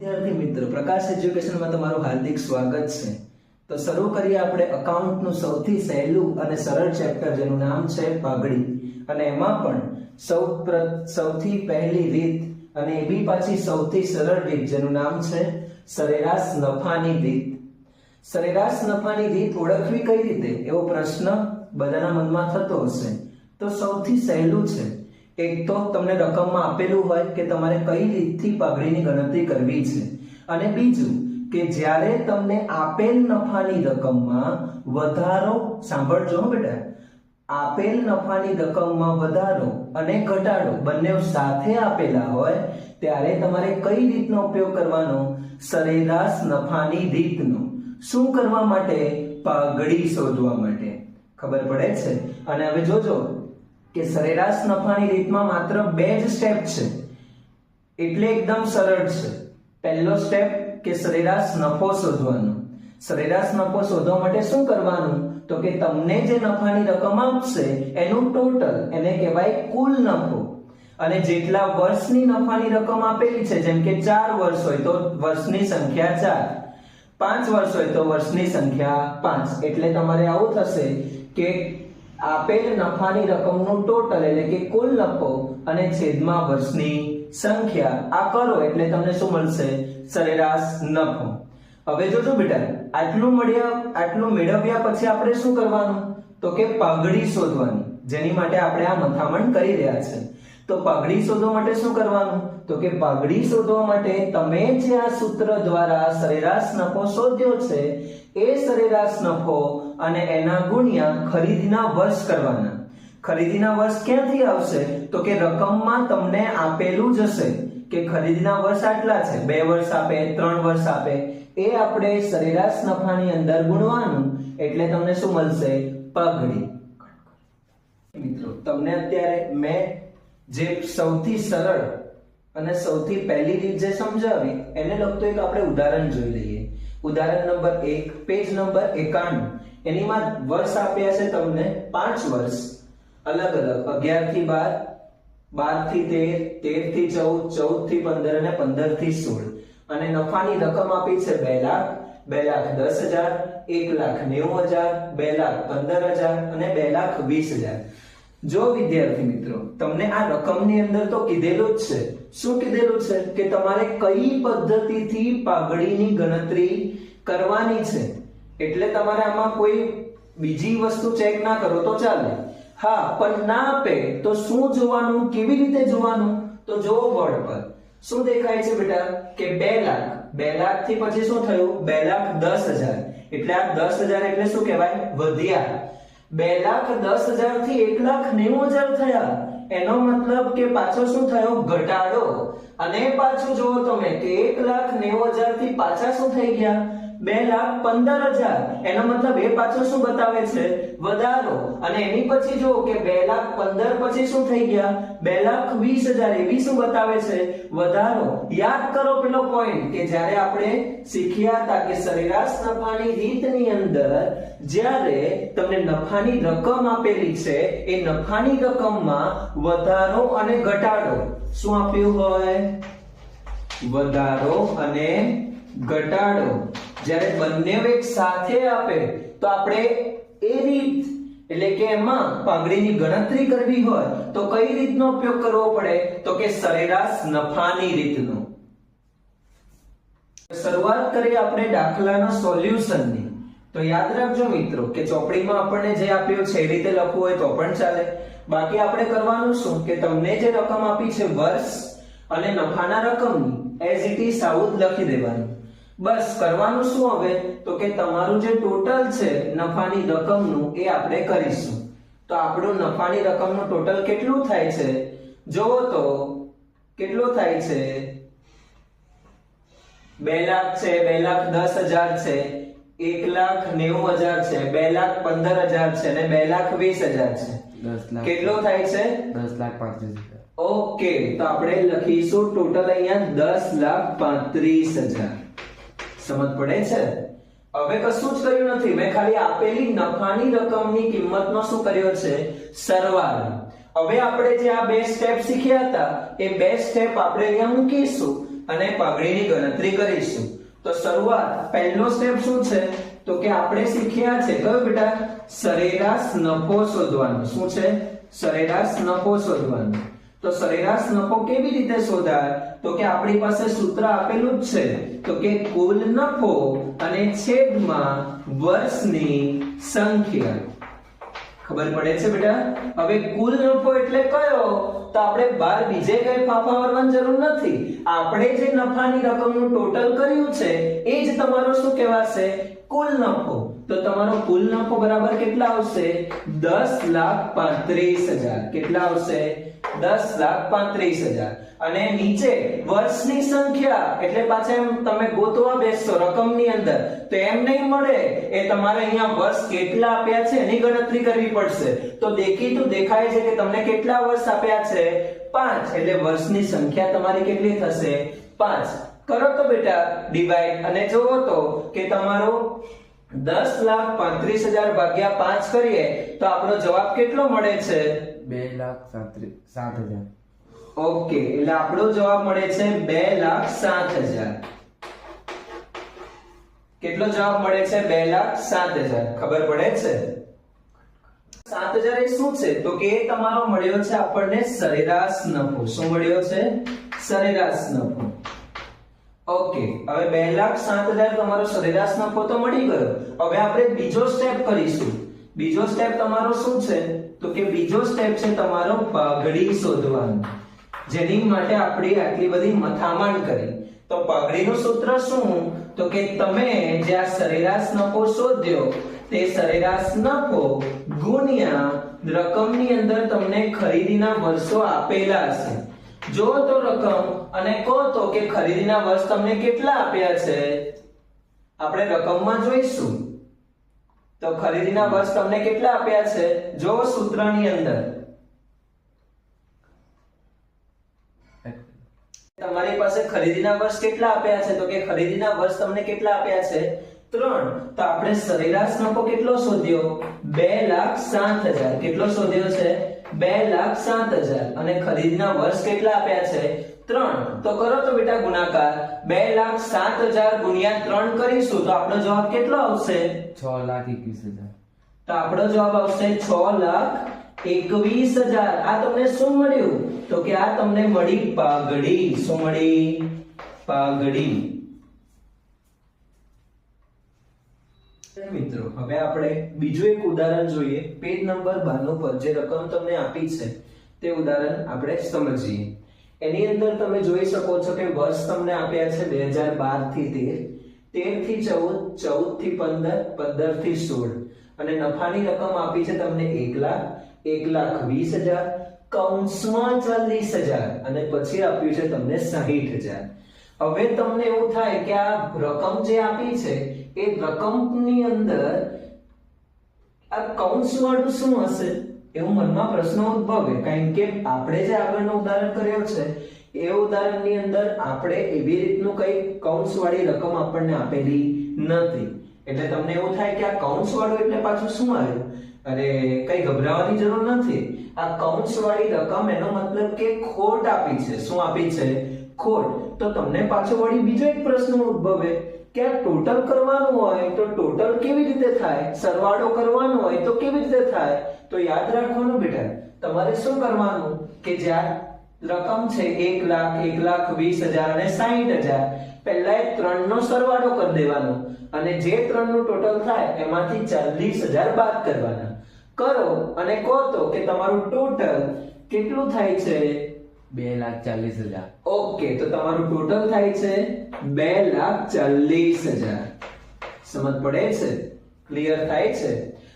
વિદ્યાર્થી મિત્રો, પ્રકાશ એજ્યુકેશનમાં તમારું હાર્દિક સ્વાગત છે। તો શરૂ કરીએ આપણે અકાઉન્ટનું સૌથી સહેલું અને સરળ ચેપ્ટર જેનું નામ છે પાઘડી। અને એમાં પણ સૌથી પહેલી રીત અને એ બી પાછી સૌથી સરળ રીત જેનું નામ છે સરેરાશ નફાની રીત। સરેરાશ નફાની રીત ઓળખવી કઈ રીતે એવો પ્રશ્ન બધાના મનમાં થતો હશે। તો સૌથી સહેલું છે, એક તો તમને રકમમાં આપેલું હોય કે તમારે કઈ રીતથી પાઘડીની ગણતરી કરવી છે, અને બીજું કે જ્યારે તમને આપેલ નફાની રકમમાં વધારો, સાંભળજો બેટા, આપેલ નફાની રકમમાં વધારો અને ઘટાડો બંને સાથે આપેલા હોય ત્યારે તમારે કઈ રીતનો ઉપયોગ કરવાનો? સરેરાશ નફાની રીતનો। શું કરવા માટે? પાઘડી શોધવા માટે। ખબર પડે છે? અને હવે જોજો કે સરેરાશ નફાની રીતમાં માત્ર બે જ સ્ટેપ છે, એટલે એકદમ સરળ છે। પહેલો સ્ટેપ કે સરેરાશ નફો શોધવાનો। સરેરાશ નફો શોધવા માટે શું કરવાનું? તો કે તમને જે નફાની રકમ આપશે એનું ટોટલ, એને કહેવાય કુલ નફો, અને જેટલા વર્ષની નફાની રકમ આપેલી છે, જેમ કે 4 વર્ષ હોય તો વર્ષની સંખ્યા 4, 5 વર્ષ હોય તો વર્ષની સંખ્યા 5, એટલે તમારે આવું થશે કે આપેલ નફાની રકમનું ટોટલ એટલે કે કુલ નફો અને છેદમાં વર્ષની સંખ્યા, આ કરો એટલે તમને શું મળશે? સરેરાશ નફો। હવે જોજો બેટા, આટલું મેળવ્યા પછી આપણે શું કરવાનું? તો કે પાઘડી શોધવાની, જેની માટે આપણે આ મથામણ કરી રહ્યા છે। તો પાઘડી શોધવા માટે શું કરવાનું? તો કે પાઘડી શોધવા માટે તમે જે આ સૂત્ર દ્વારા સરેરાશ નફો શોધ્યો છે એ સરેરાશ નફો અને એના ગુણ્યા ખરીદીના વર્ષ કરવાના। ખરીદીના વર્ષ ક્યાંથી આવશે? તો કે રકમમાં તમને આપેલું જ હશે કે ખરીદીના વર્ષ આટલા છે, 2 વર્ષ આપે, 3 વર્ષ આપે, એ આપણે સરેરાશ નફાની અંદર ગુણવાનું, એટલે તમને શું મળશે? પાઘડી। મિત્રો, તમને અત્યારે મેં જે સૌથી સરળ અને સૌથી પહેલી રીત જે સમજાવી એને લગતું એક આપણે ઉદાહરણ જોઈ લઈએ। ઉદાહરણ નંબર 1, પેજ નંબર 91, એનીમાં વર્ષ આપ્યા છે તમને 5 વર્ષ અલગ અલગ, 11 થી 12, 12 થી 13, 13 થી 14, 14 થી 15 અને 15 થી 16, અને નફાની રકમ આપી છે 2 લાખ, 2,10,000, 1,90,000, 2,15,000 અને 2,20,000। જો વિદ્યાર્થી મિત્રો, તમને આ રકમની અંદર તો કીધેલું જ છે, શું કીધેલું છે? કે તમારે કઈ પદ્ધતિથી પાઘડીની ગણતરી કરવાની છે, એટલે તમારે આમાં કોઈ બીજી વસ્તુ ચેક ના કરો તો ચાલે। હા, પણ ના આપે તો શું જોવાનું, કેવી રીતે જોવાનું? તો જોવો બોર્ડ પર શું દેખાય છે બેટા? કે 2 લાખ, 2 લાખ થી પછી શું થયું? 2,10,000, એટલે આ 10,000 એટલે શું કહેવાય? વધ્યા। 2,10,000 થી 1,90,000 થયા, એનો મતલબ કે પાછો શું થયો? ઘટાડો। અને પાછું જોવો તમે કે 1,90,000 થી પાછા શું થઈ ગયા? 2,15,000, એનો મતલબ એ પાછો શું બતાવે છે? વધારો। અને એની પછી જો કે 2,15,000 પછી શું થઈ ગયા? 2,20,000, એ બી શું બતાવે છે? વધારો। યાદ કરો પેલો પોઈન્ટ કે જ્યારે આપણે શીખ્યા હતા કે સરેરાશ નફાની રીતની અંદર જ્યારે તમને નફાની રકમ આપેલી છે એ નફાની રકમમાં વધારો અને ઘટાડો શું આપ્યું હોય? વધારો અને ઘટાડો જ્યારે બંને એક સાથે આપે તો આપણે એ રીત એટલે કે એમાં પાઘડીની ગણતરી કરવી હોય તો કઈ રીતનો ઉપયોગ કરવો પડે? તો કે સરેરાશ નફાની રીતનો। શરૂઆત કરીએ આપણે દાખલાના સોલ્યુશનની। તો યાદ રાખજો મિત્રો કે ચોપડીમાં આપણને જે આપ્યું છે એ રીતે લખવું હોય તો પણ ચાલે, બાકી આપણે કરવાનું શું કે તમને જે રકમ આપી છે વર્ષ અને નફાના રકમની એઝ ઇટ ઇઝ આવું જ લખી દેવાનું। બસ કરવાનું શું હવે? તો કે તમારું જે ટોટલ છે નફાની રકમનું એ આપણે કરીશું। તો આપણું નફાની રકમનું ટોટલ કેટલું થાય છે? જોવો તો કેટલું થાય છે? 2 લાખ છે, 2,10,000 છે, 1,90,000 છે, 2,15,000 છે અને 2,20,000 છે। 10 લાખ કેટલો થાય છે? 10,35,000। ઓકે, તો આપણે લખીશું ટોટલ અહીંયા 10,35,000। સમજ પડે છે? હવે કશું જ કર્યું નથી, મેં ખાલી આપેલી નફાની રકમની કિંમતનો શું કર્યો છે? સરવાળો। હવે આપણે જે આ બે સ્ટેપ શીખ્યા હતા એ બે સ્ટેપ આપણે અહીંયા મૂકીશું અને પાઘડીની ગણતરી કરીશું. તો શરૂઆત પહેલો સ્ટેપ શું છે તો કે આપણે શીખ્યા છે કયો બેટા સરેરાશ નફો શોધવાનો. શું છે? સરેરાશ નફો શોધવાનો. તો સરેરાશ નફો કેવી રીતે શોધાય તો કે આપણી પાસે સૂત્ર આપેલું જ છે તો કે કુલ નફો અને છેદમાં વર્ષની સંખ્યા. ખબર પડે છે બેટા? હવે કુલ નફો એટલે કયો તો આપણે બહાર બીજે કઈ ફાફા મારવાની જરૂર નથી. આપણે જે નફાની રકમનું ટોટલ કર્યું છે એ જ તમારો શું કહેવાશે કુલ નફો. તો તમારો કુલ નફો બરાબર કેટલા આવશે 10,35,000. કેટલા આવશે 10,35,000. અને નીચે વર્ષની સંખ્યા એટલે પાછા એમ તમે ગોતવા બેસશો રકમની અંદર તો એમ નહીં મળે. એ તમારે અહીંયા વર્ષ કેટલા આપ્યા છે એની ગણતરી કરવી પડશે. તો દેખીતું દેખાય છે કે તમને કેટલા વર્ષ આપ્યા છે 5 એટલે વર્ષની સંખ્યા તમારી કેટલી થશે 5. કરો તો બેટા ડિવાઈડ અને જોવો તો કે તમારો 10,35,000 ભાગ્યા 5 કરીએ તો આપણો જવાબ કેટલો મળે છે 2,07,000. ઓકે એટલે આપણો જવાબ મળે છે 2,07,000. કેટલો જવાબ મળે છે 2,07,000. ખબર પડે છે 7,000 એ શું છે તો કે એ તમારો મળ્યો છે આપણને સરેરાશ નફો. શું મળ્યો છે સરેરાશ નફો. ઓકે હવે 2,07,000 તમારો સરેરાશ નફો તો મળી ગયો. હવે આપણે બીજો સ્ટેપ કરીશું. બીજો સ્ટેપ તમારો શું છે તો કે બીજો સ્ટેપ છે તમારો પાઘડી શોધવાનો. જેની માટે આપણે આટલી બધી મથામણ કરી. તો પાઘડીનું સૂત્ર શું તો કે તમે જે આ સરેરાશ નફો શોધ્યો તે સરેરાશ નફો ગુણ્યા રકમની અંદર તમને ખરીદીના વર્ષો આપેલા હશે. જો તો રકમ અને કહો તો કે ખરીદીના વર્ષ તમને કેટલા આપ્યા છે આપણે રકમમાં જોઈશું. તો ખરીદીના વર્ષ તમને કેટલા આપ્યા છે જો સૂત્રની અંદર તમારી પાસે ખરીદીના વર્ષ કેટલા આપ્યા છે તો કે ખરીદીના વર્ષ તમને કેટલા આપ્યા છે 3. તો આપણે સરેરાશ નફો કેટલો શોધ્યો 2,07,000. કેટલો શોધ્યો છે 2,07,000 અને ખરીદીના વર્ષ કેટલા આપ્યા છે 3. તો કરો તો બેટા ગુણાકાર 2,07,000 ગુણ્યા 3 કરીશું તો આપણો જવાબ કેટલો આવશે 6,21,000. તો આપણો જવાબ આવશે 6,21,000. આ તમને શું મળ્યું તો કે આ તમને મળી પાઘડી. શું મળી પાઘડી. મિત્રો હવે આપણે બીજું એક ઉદાહરણ જોઈએ. પેજ નંબર 92 પર જે રકમ તમને આપી છે તે ઉદાહરણ આપણે સમજીએ. એની અંદર તમે જોઈ શકો છો કે વર્ષ તમને આપ્યા છે 2012 થી 13, 13 થી 14, 14 થી 15, 15 થી 16 અને નફાની રકમ આપી છે તમને 1 લાખ, 1,20,000 કૌંસમાં 40,000 અને પછી આપ્યું છે તમને 60,000. હવે તમને એવું થાય કે આ રકમ જે આપી છે એ રકમની અંદર આ કૌંસ વાળું શું હશે એવું મનમાં પ્રશ્ન ઉદ્ભવે. કારણ કે આપણે જે આગળનું ઉદાહરણ કર્યો છે એ ઉદાહરણની અંદર આપણે એવી રીતનું કઈ કૌંસ વાળી રકમ આપણને આપેલી નથી. એટલે તમને એવું થાય કે આ કૌંસ વાળું એટલે પાછું શું આવ્યું. અરે કઈ ગભરાવાની જરૂર નથી. આ કૌંસ વાળી રકમ એનો મતલબ કે ખોટ આપી છે. શું આપી છે ખોટ. તો તમને પાછો વળી બીજો એક પ્રશ્ન ઉદ્ભવે કે આ ટોટલ કરવાનું હોય તો ટોટલ કેવી રીતે થાય, સરવાળો કરવાનો હોય તો કેવી રીતે થાય. તો યાદ રાખવાનું બેટા તમારે શું કરવાનું કે જ્યાં રકમ છે 1 લાખ, 1,20,000 અને 60,000 પહેલા એ 3 નો સરવાળો કરી દેવાનો અને જે 3 નું ટોટલ થાય એમાંથી 40,000 બાદ કરવાના. કરો અને કહો તો કે તમારું ટોટલ કેટલું થાય છે 2,40,000. ઓકે તો તમારું ટોટલ થાય છે 2,40,000. સમજ પડે છે? ક્લિયર થાય છે?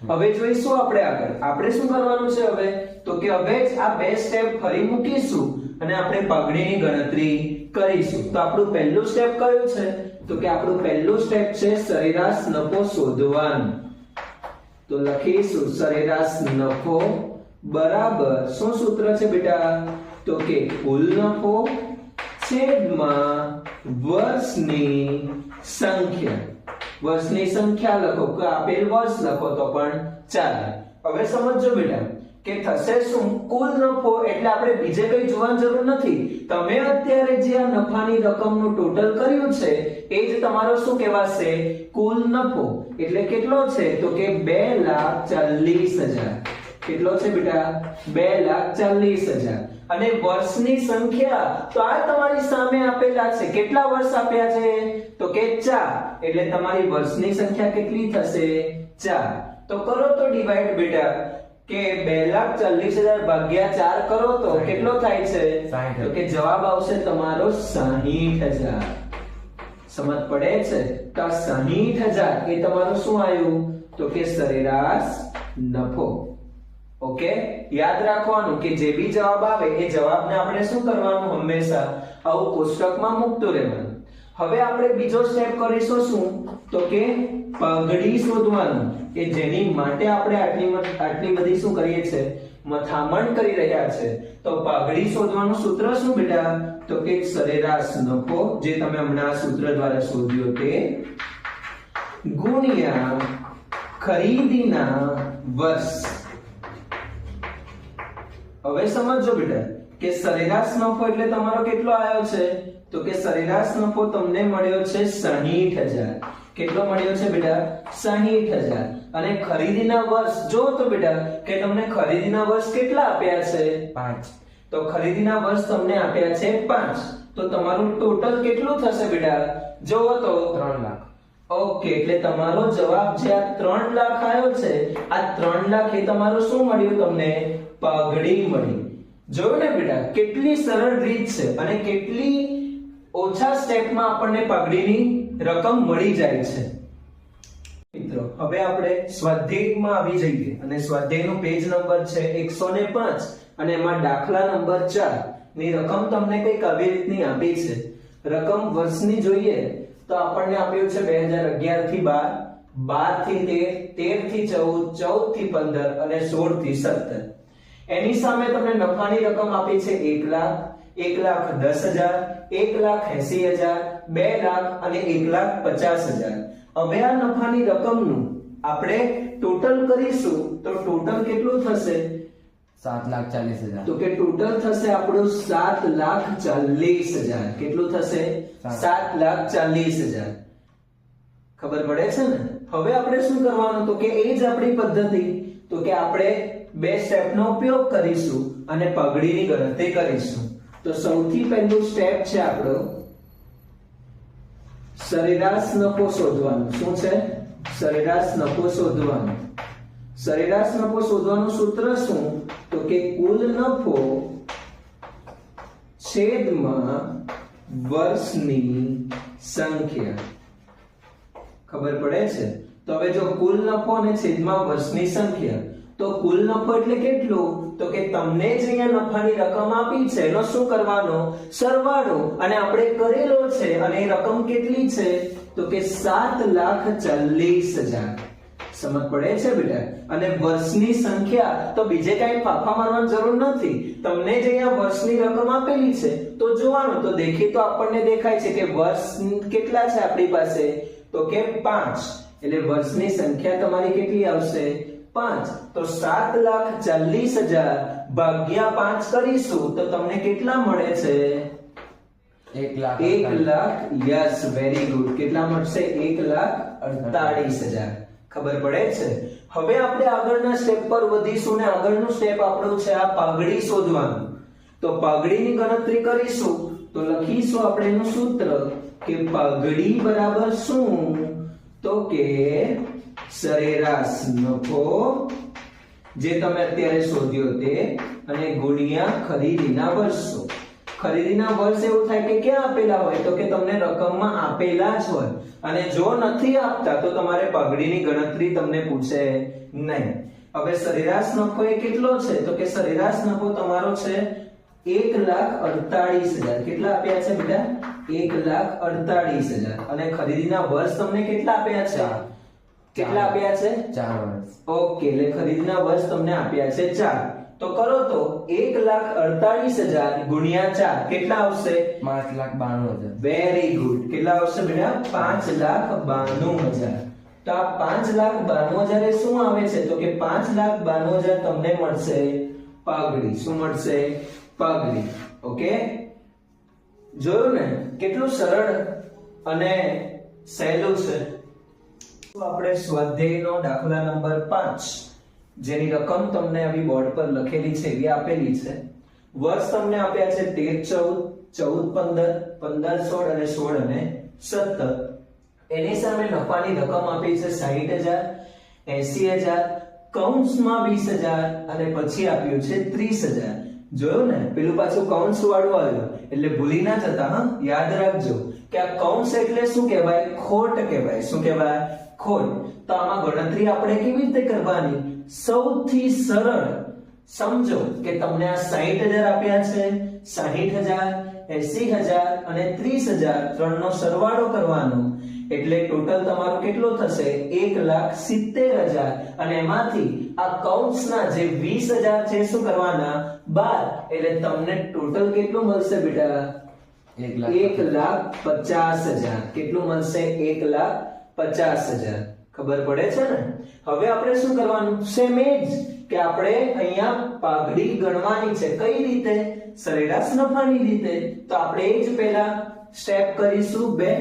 હવે જોઈશું આપણે શું કરવાનું છે હવે તો કે હવે જ આ બે સ્ટેપ ફરી મૂકીશું અને આપણે પાઘડીની ગણતરી કરીશું. તો આપણું પહેલું સ્ટેપ કયું છે તો કે આપણું પહેલું સ્ટેપ છે સરેરાશ નફો શોધવાનું. તો લખીશું સરેરાશ નફો બરાબર શું સૂત્ર છે બેટા તો કે કુલ નફો છેદમાં વર્ષની સંખ્યા. વર્ષની સંખ્યા લખો કે આપેલ વર્ષ લખો તો પણ ચાલે. હવે સમજો બેટા કે થશે શું કુલ નફો એટલે આપણે બીજે કઈ જોવાની જરૂર નથી તમે અત્યારે જે આ નફાની રકમનું ટોટલ કર્યું છે એ જ તમારો શું કહેવાશે કુલ નફો એટલે કેટલો છે તો કે 2,40,000 કેટલો છે બેટા 2,40,000 અને વર્ષની સંખ્યા તો આ તમારી સામે આપેલા છે કેટલા વર્ષ આપ્યા છે તો કે 4 એટલે તમારી વર્ષની સંખ્યા કેટલી થશે 4 તો કરો તો ડિવાઈડ બેટા કે 2,40,000 ભાગ્યા 4 કરો તો કેટલો થાય છે 60,000 તો કે જવાબ આવશે તમારો 60,000 સમજ પડે છે તો આ 60,000 એ તમારું શું આવ્યું તો કે સરેરાશ નફો ઓકે યાદ રાખવાનું કે જે બી જવાબ આવે એ જવાબને આપણે શું કરવાનું હંમેશા આવું કોષ્ટકમાં મૂકતું રહેવાનું હવે આપણે બીજો સ્ટેપ કરીશું શું તો કે પગડી શોધવાનું કે જેની માટે આપણે આટલી બધી શું કરીએ છે મથામણ કરી રહ્યા છે તો પગડી શોધવાનું સૂત્ર શું બેટા તો કે સરેરાશ નફો જે તમે હમણાં આ સૂત્ર દ્વારા શોધ્યો તે ગુણ્યા ખરીદીના વર્ષ હવે સમજો બેટા કે સરેરાશ નફો એટલે તમારો કેટલો આવ્યો છે તો કે સરેરાશ નફો તમને મળ્યો છે 60,000 કેટલો મળ્યો છે બેટા 60,000 અને ખરીદીના વર્ષ જો તો બેટા કે તમને ખરીદીના વર્ષ કેટલા આપ્યા છે 5 તો ખરીદીના વર્ષ તમને આપ્યા છે 5 તો તમારું ટોટલ કેટલું થશે બેટા જોવો તો 3 લાખ ઓકે એટલે તમારો જવાબ જે આ 3 લાખ આવ્યો છે આ 3 લાખ એ તમારું શું મળ્યું તમને પગડી મળી જોયું ને બેટા કેટલી સરળ રીત છે અને કેટલી ઓછા સ્ટેપમાં આપણને પગડીની રકમ મળી જાય છે મિત્રો હવે આપણે સ્વાધ્યાયમાં આવી જઈએ અને સ્વાધ્યાયનું પેજ નંબર છે 105 અને એમાં દાખલા નંબર 4 ની રકમ તમને કંઈક આવી રીતની આપી છે રકમ વર્ષની જોઈએ તો આપણને આપ્યું છે 2011 થી 12 12 થી 13 13 થી 14 14 થી 15 અને 16 થી 17 એની સામે તમને નફાની રકમ આપી છે 1 લાખ 1,10,000 1,80,000 2 લાખ અને 1,50,000 હવે આ નફાની રકમનું આપણે ટોટલ કરીશું તો ટોટલ કેટલું થશે 7,40,000 તો કે ટોટલ થશે આપણું 7,40,000 કેટલું થશે 7,40,000 ખબર પડે છે ને હવે આપણે શું કરવાનું તો કે એ જ આપણી પદ્ધતિ તો કે આપણે બે સ્ટેપનો ઉપયોગ કરીશું અને પગડીની ગણતરી કરીશું તો સૌથી પહેલું સ્ટેપ છે આપણો સરેરાશ નફો શોધવાનું શું છે સરેરાશ નફો શોધવાનું સરેરાશ નફો શોધવાનું સૂત્ર શું તો કે કુલ નફો છેદમાં વર્ષની સંખ્યા ખબર પડે છે તો હવે જો કુલ નફો અને છેદમાં વર્ષની સંખ્યા તો કુલ નફો એટલે કેટલો તો કે તમને જે અહીંયા નફાની રકમ આપી છે એનો શું કરવાનો સરવાળો અને આપણે કરેલો છે અને એ રકમ કેટલી છે તો કે 7,40,000 સમજ પડે છે બેટા અને વર્ષની સંખ્યા તો બીજે કાંઈ ફાફા મારવાની જરૂર નથી તમને જે અહીંયા વર્ષની રકમ આપેલી છે તો જોવાનું તો દેખી તો આપણને દેખાય છે કે વર્ષ કેટલા છે આપણી પાસે તો કે 5 એટલે વર્ષની સંખ્યા તમારી કેટલી આવશે 5 તો 7,40,000 ભાગ્યા 5 કરીશું તો તમને કેટલા મળે છે 1 lakh 1 lakh yes very good કેટલા મળશે 1,48,000 ખબર પડે છે હવે આપણે આગળના સ્ટેપ પર વધીશું ને આગળનું સ્ટેપ આપણું છે આ પાઘડી શોધવાનું તો પાઘડીની ગણતરી કરીશું તો લખીશું આપણે એનું સૂત્ર કે પાઘડી બરાબર શું તો કે સરેરાશ નફો જે તમે અત્યારે શોધ્યો તે અને ગુણ્યા ખરીદીના વર્ષો ખરીદીના વર્ષ એવું થાય કે ક્યાં આપેલા હોય તો કે તમને રકમમાં આપેલા જ હોય અને જો નથી આપતા તો તમારે પગડીની ગણતરી તમને પૂછે નહીં હવે સરેરાશ નફો એ કેટલો છે તો કે સરેરાશ નફો તમારો છે 1,48,000 કેટલા આપ્યા છે બેટા 1,48,000 અને ખરીદીના વર્ષ તમને કેટલા આપ્યા છે કેટલા આપ્યા છે 4 વર્ષ ઓકે એટલે ખરીદીના વર્ષ તમને આપ્યા છે 4 તો કરો તો 1,48,000 ગુણ્યા 4 કેટલા આવશે 5,92,000 વેરી ગુડ કેટલા આવશે બેટા 5,92,000 તો આ 5,92,000 એ શું આવે છે તો કે 5,92,000 તમને મળશે પાઘડી. શું મળશે? પાઘડી. ઓકે, જોયું ને કેટલું સરળ અને સહેલું છે. તો આપણે સ્વાધ્યાયનો દાખલા નંબર 5 જેની રકમ તમને આવી બોર્ડ પર લખેલી છે એવી આપેલી છે. વર્ષ તમને આપ્યા છે 13, 14, 15, 15, 16 અને 17. એની સામે નફાની રકમ આપી છે 60,000, 80,000, કૌંસમાં 20,000 અને પછી આપ્યું છે 30,000. જોયું ને, પેલું પાછું કૌંસ વાળું આવ્યું એટલે ભૂલી ના જતા. હા, યાદ રાખજો કે આ કૌંસ એટલે શું કહેવાય? ખોટ કહેવાય. શું કહેવાય? ખોટ. તો આમાં ગણતરી આપણે કેવી રીતે કરવાની? સૌથી સરળ સમજો કે તમને આ 60,000 આપ્યા છે, 60,000, 80,000 અને 30,000 ત્રણનો સરવાળો કરવાનો એટલે ટોટલ તમારું કેટલું થશે? 1,70,000 અને એમાંથી આ કૌંસના જે 20,000 છે શું કરવાના? બાદ. એટલે તમને ટોટલ કેટલું મળશે બેટા? 1,50,000. કેટલું મળશે? 1,50,000. ખબર પડે છે ને? હવે આપણે શું કરવાનું? સેમ એ જ કે આપણે અહીંયા પાઘડી ગણવાની છે. કઈ રીતે? સરેરાશ નફાની રીતે. તો આપણે એ જ પહેલા સ્ટેપ કરીશું 2.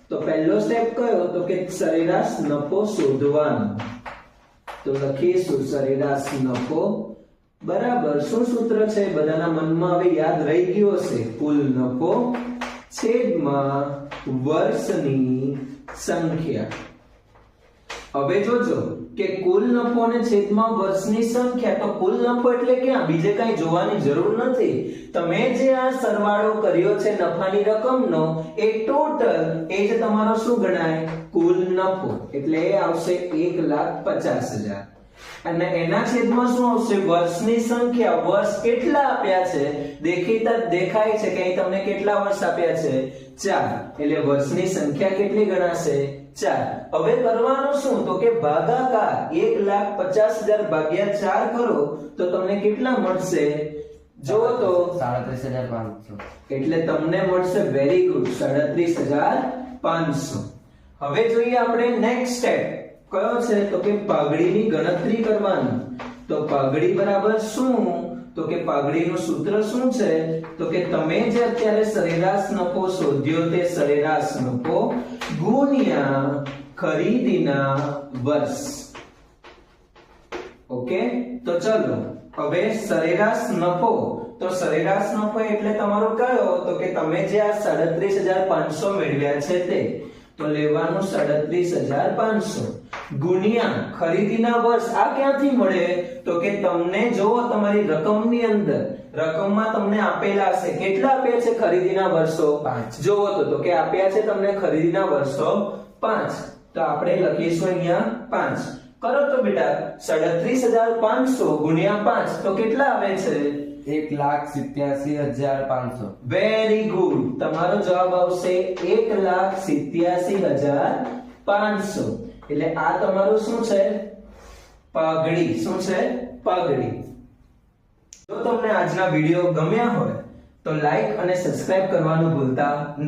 તો પહેલો સ્ટેપ કયો? તો કે સરેરાશ નફો શોધવાનો. તો લખીશું સરેરાશ નફો બરાબર શું સૂત્ર છે બધાના મનમાં હવે યાદ રહી ગયું હશે? કુલ નફો છેદમાં વર્ષની સંખ્યા. હવે જોજો કે કુલ નફો અને છેદમાં વર્ષની સંખ્યા. તો કુલ નફો એટલે ક્યાં? બીજે કાંઈ જોવાની જરૂર નથી. તમે જે આ સરવાળો કર્યો છે નફાની રકમનો એ ટોટલ એ જ તમારો શું ગણાય? કુલ નફો. એટલે એ આવશે 1,50,000 અને એના છેદમાં શું આવશે? વર્ષની સંખ્યા. વર્ષ કેટલા આપ્યા છે? દેખાય છે કે અહીં તમને કેટલા વર્ષ આપ્યા છે? 4. એટલે વર્ષની સંખ્યા કેટલી ગણાશે? 4. હવે કરવાનું શું? તો કે ભાગાકાર 1,50,000 ભાગ્યા 4 કરો તો તમને કેટલા મળશે? જો તો 37,500. એટલે તમને મળશે વેરી ગુડ 37,500. હવે જોઈએ આપણે નેક્સ્ટ સ્ટેપ કયો છે? તો કે પાઘડીની ગણતરી કરવાની. તો પાઘડી બરાબર શું? તો કે પાઘડીનું સૂત્ર શું છે? તો કે તમે જે અત્યારે સરેરાશ નફો શોધ્યો તે સરેરાશ નફો ગુણ્યા ખરીદીના વર્ષ. ઓકે, તો ચલો હવે સરેરાશ નફો. તો સરેરાશ નફો એટલે તમારો કયો? તો કે તમે જે આ 37,500 મેળવ્યા છે તે. તો લેવાનું 37,500 ગુણ્યા ખરીદીના વર્ષ. આ ક્યાંથી મળે? તો કે તમને જો તમારી રકમની અંદર રકમમાં તમને આપેલા હશે. કેટલા આપ્યા છે ખરીદીના વર્ષો? 5. જોવો તો કે આપ્યા છે તમને ખરીદીના વર્ષો 5. તો આપણે લખીશું અહીંયા 5. કરો તો બેટા 37,500 ગુણ્યા 5 તો કેટલા આવે છે? 1,87,500. Very good. તમારો જવાબ આવશે 1,87,500. એટલે આ તમારું શું છે? પાઘડી. શું છે? પાઘડી. જો તમને આજના વિડિયો ગમ્યા હોય તો લાઈક અને સબસ્ક્રાઇબ કરવાનું ભૂલતા નહીં.